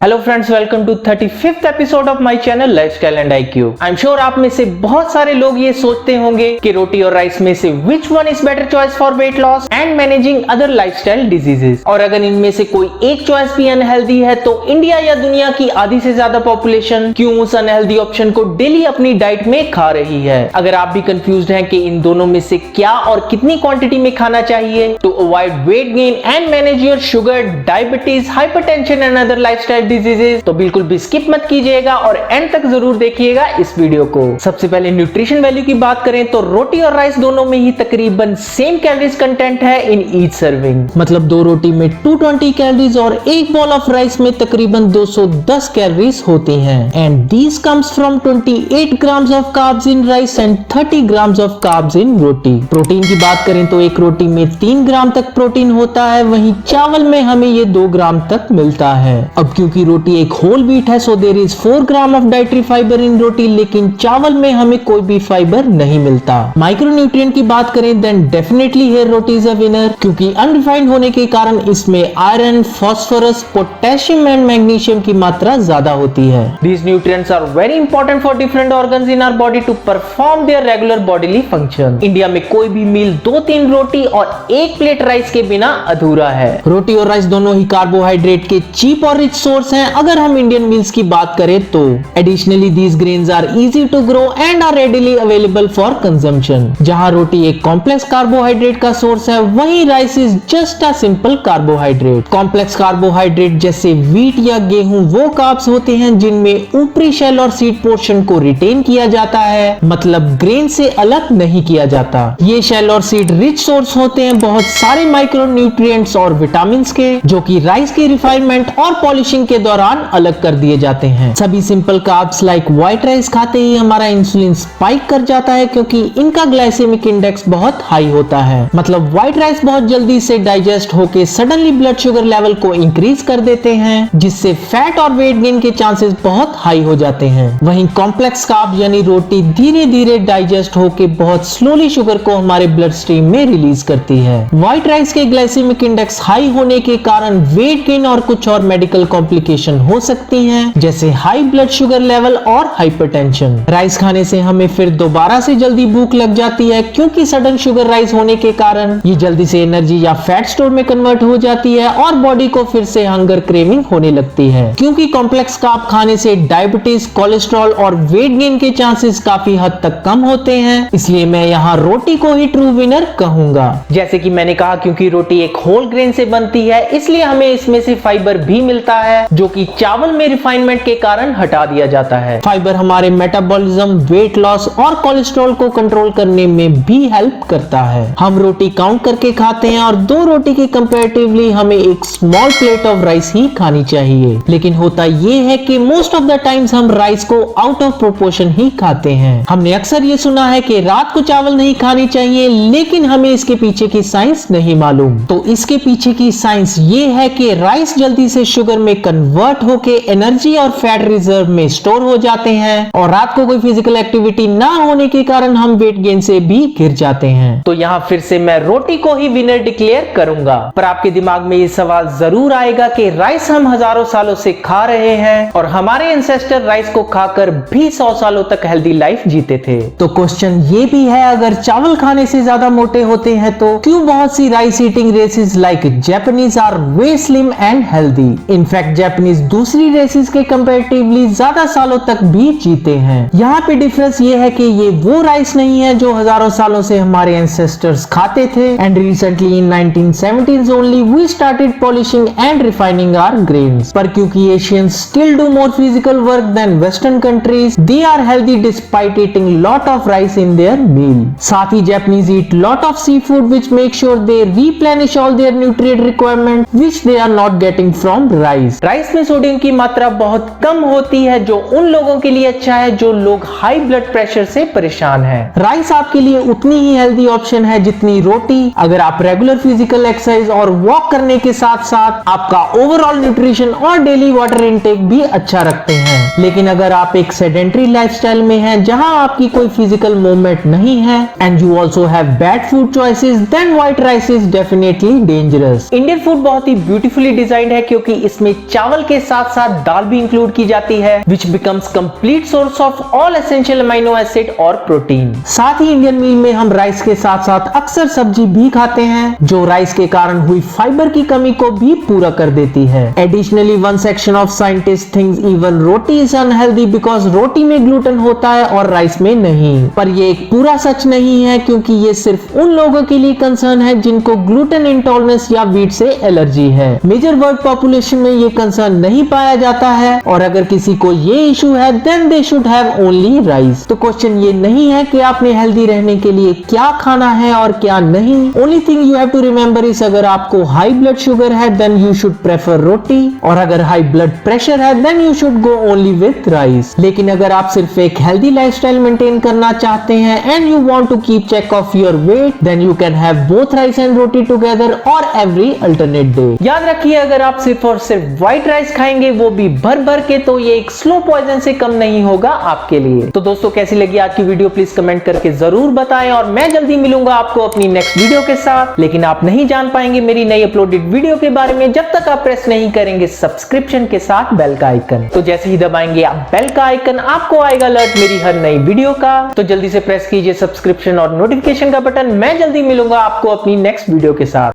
Hello friends, welcome to 35th episode of my channel lifestyle and IQ। I am sure आप में से बहुत सारे लोग ये सोचते होंगे कि रोटी और राइस में से which one is better choice for weight loss and managing other lifestyle diseases. और अगर इनमें से कोई एक चॉइस भी अनहेल्दी है तो इंडिया या दुनिया की आधी से ज्यादा पॉपुलेशन क्यों उस अनहेल्दी ऑप्शन को डेली अपनी डाइट में खा रही है। अगर आप भी कंफ्यूज्ड हैं कि इन दोनों में से क्या और कितनी क्वांटिटी में खाना चाहिए to avoid weight gain and manage your sugar, diabetes, hypertension and other lifestyle diseases, तो बिल्कुल भी स्किप मत कीजिएगा और एंड तक जरूर देखिएगा इस वीडियो को। सबसे पहले न्यूट्रिशन वैल्यू की बात करें तो रोटी और राइस दोनों में ही तकरीबन सेम कैलोरीज कंटेंट है इन ईच सर्विंग। मतलब दो रोटी में 220 कैलोरीज और एक बॉल ऑफ राइस में तकरीबन 210 कैलोरीज होती हैं। And these comes from 28 grams of carbs in rice and 30 grams of carbs in roti. Protein की बात करें तो एक रोटी में 3 ग्राम तक प्रोटीन होता है, वहीं चावल में हमें ये 2 ग्राम तक मिलता है। अब क्योंकि रोटी एक होल व्हीट है so there is 4 gram of dietary fibre in roti, लेकिन चावल में हमें कोई भी फाइबर नहीं मिलता। माइक्रोन्यूट्रिएंट की बात करें then definitely here roti is a winner, क्योंकि अनरिफाइंड होने के कारण इसमें iron, phosphorus, potassium and magnesium की मात्रा ज्यादा होती है। These nutrients are very important for different organs in our body to perform their regular bodily function। India में कोई भी मील 2-3 रोटी और 1 प्लेट राइस के बिना अधूरा है। रोटी और राइस दोनों ही कार्बोहाइड्रेट के चीप और रिच सोर्स हैं अगर हम इंडियन मील्स की बात करें तो। Additionally these grains are easy to grow and are readily available for consumption. जहां रोटी एक कॉम्प्लेक्स कार्बोहाइड्रेट का सोर्स है, वहीं rice is just a simple carbohydrate. Complex carbohydrate जैसे व्हीट या गेहूं वो कार्ब्स होते हैं जिनमें ऊपरी शेल और सीड पोर्शन को रिटेन किया जाता है, मतलब ग्रेन से अलग नहीं किया जाता। ये शेल और सीड रिच सोर्स होते हैं बहुत सारे माइक्रोन्यूट्रिएंट्स और विटामिन के, जो कि राइस की रिफाइनमेंट और पॉलिशिंग के दौरान अलग कर दिए जाते हैं। सभी simple carbs like white rice खाते ही हमारा इंसुलिन स्पाइक कर जाता है, क्योंकि इनका ग्लाइसेमिक इंडेक्स बहुत हाई होता है। मतलब व्हाइट राइस बहुत जल्दी से डाइजेस्ट होके सडनली ब्लड शुगर लेवल को इंक्रीज कर देते हैं, जिससे फैट और वेट गेन के चांसेस बहुत हाई हो जाते हैं। वहीं कॉम्प्लेक्स कार्ब यानी रोटी धीरे धीरे डाइजेस्ट होके बहुत स्लोली शुगर को हमारे ब्लड स्ट्रीम में रिलीज करती है। व्हाइट राइस के ग्लाइसेमिक इंडेक्स हाई होने के कारण वेट गेन और कुछ और मेडिकल कॉम्प्लिकेशन हो सकती हैं, जैसे हाई ब्लड शुगर लेवल और हाइपरटेंशन। राइस खाने से हमें फिर दोबारा से जल्दी भूख लग जाती है, क्योंकि सडन शुगर राइस होने के कारण ये जल्दी से एनर्जी या फैट स्टोर में कन्वर्ट हो जाती है और बॉडी को फिर से हंगर क्रेविंग होने लगती है। क्योंकि कॉम्प्लेक्स कार्ब खाने से डायबिटीज, कोलेस्ट्रॉल और वेट गेन के चांसेस काफी हद तक कम होते हैं, इसलिए मैं यहाँ रोटी को ही ट्रू विनर कहूंगा। जैसे कि मैंने कहा, क्योंकि रोटी एक होल ग्रेन से बनती है, इसलिए हमें इसमें से फाइबर भी मिलता है, जो कि चावल में रिफाइनमेंट के कारण हटा दिया जाता है। फाइबर हमारे मेटाबॉलिज्म, वेट लॉस और कोलेस्ट्रॉल को कंट्रोल करने में भी हेल्प करता है। हम रोटी काउंट करके खाते हैं और 2 रोटी के कंपैरेटिवली हमें एक स्मॉल प्लेट ऑफ राइस ही खानी चाहिए, लेकिन होता ये है कि मोस्ट ऑफ द टाइम्स हम राइस को आउट ऑफ प्रोपोर्शन ही खाते हैं। हमने अक्सर ये सुना है कि रात को चावल नहीं खानी चाहिए, लेकिन हमें इसके पीछे की साइंस नहीं मालूम। तो इसके पीछे की साइंस ये है कि राइस जल्दी से शुगर में कन्वर्ट होके एनर्जी और फैट रिजर्व में स्टोर हो जाते हैं, और रात को कोई फिजिकल एक्टिविटी ना होने के कारण हम वेट गेन से भी गिर जाते हैं। तो यहाँ फिर से मैं रोटी को ही विनर डिक्लेयर करूंगा। पर आपके दिमाग में ये सवाल जरूर आएगा कि राइस हम हजारों सालों से खा रहे हैं और हमारे एंसेस्टर राइस को खाकर भी 100 सालों तक हेल्दी लाइफ जीते थे। तो क्वेश्चन ये भी है, अगर चावल खाने से ज्यादा मोटे होते हैं तो क्यों बहुत सी rice eating races like Japanese are way slim and healthy. In fact Japanese दूसरी रेसेस के कंपैरेटिवली ज्यादा सालों तक भी जीते हैं। यहाँ पे डिफरेंस ये है कि ये वो राइस नहीं है जो हजारों सालों से हमारे एंसेस्टर्स खाते थे, and recently in 1970s only we started polishing and refining our grains. पर क्योंकि Asians still do more physical work than western countries, they are healthy despite eating lot of rice in their meal. साथ ही Japanese eat lot of sea food which make sure they replenish all their nutrient requirement which they are not getting from rice. Rice में sodium की मात्रा बहुत कम होती है, जो उन लोगों के लिए अच्छा है जो लोग हाई ब्लड प्रेशर से परेशान हैं। राइस आपके लिए उतनी ही हेल्दी ऑप्शन है जितनी रोटी, अगर आप रेगुलर फिजिकल एक्सरसाइज और वॉक करने के साथ साथ आपका ओवरऑल न्यूट्रिशन और डेली वाटर इनटेक भी अच्छा रखते हैं। लेकिन अगर आप एक सेडेंटरी लाइफस्टाइल में हैं, जहां आपकी कोई फिजिकल मूवमेंट नहीं है and you also have bad food choices, then white rice is definitely dangerous. Indian food बहुत ही ब्यूटीफुली डिजाइंड है, क्योंकि इसमें चावल चावल के साथ साथ दाल भी इंक्लूड की जाती है, which becomes complete source of all essential amino acid और प्रोटीन। साथ ही इंडियन मील में हम राइस के साथ साथ अक्सर सब्जी भी खाते हैं, जो राइस के कारण हुई फाइबर की कमी को भी पूरा कर देती है। Additionally one section of scientist thinks even roti is unhealthy because रोटी में ग्लूटेन होता है और राइस में नहीं। पर ये एक पूरा सच नहीं है, क्योंकि ये सिर्फ उन लोगों के लिए कंसर्न है जिनको ग्लूटेन इंटॉलरेंस या व्हीट से एलर्जी है। मेजर वर्ल्ड पॉपुलेशन में ये कंसर्न नहीं पाया जाता है, और अगर किसी को ये इशू है then they should have only rice. तो क्वेश्चन ये नहीं है कि आपने हेल्दी रहने के लिए क्या खाना है और क्या नहीं। Only thing you have to remember is अगर आपको हाई ब्लड शुगर है then you should prefer roti, और अगर हाई ब्लड प्रेशर है then you should go only with rice. लेकिन अगर आप सिर्फ एक हेल्दी लाइफस्टाइल मेंटेन करना चाहते हैं and you want to keep check of your weight then you can have both rice and roti together और एवरी अल्टरनेट डे। याद रखिए, अगर आप सिर्फ और सिर्फ व्हाइट राइस खाएंगे वो भी भर भर के, तो ये एक स्लो पॉइजन से कम नहीं होगा आपके लिए। तो दोस्तों, कैसी लगी आज की वीडियो प्लीज कमेंट करके जरूर बताएं, और मैं जल्दी मिलूंगा आपको अपनी नेक्स्ट वीडियो के साथ। लेकिन आप नहीं जान पाएंगे मेरी नई अपलोडेड वीडियो के बारे में जब तक आप प्रेस नहीं करेंगे सब्सक्रिप्शन के साथ बेल का आइकन। तो जैसे ही दबाएंगे आप बेल का आइकन, आपको आएगा अलर्ट मेरी हर नई वीडियो का। तो जल्दी से प्रेस कीजिए सब्सक्रिप्शन और नोटिफिकेशन का बटन। मैं जल्दी मिलूंगा आपको अपनी नेक्स्ट वीडियो के साथ।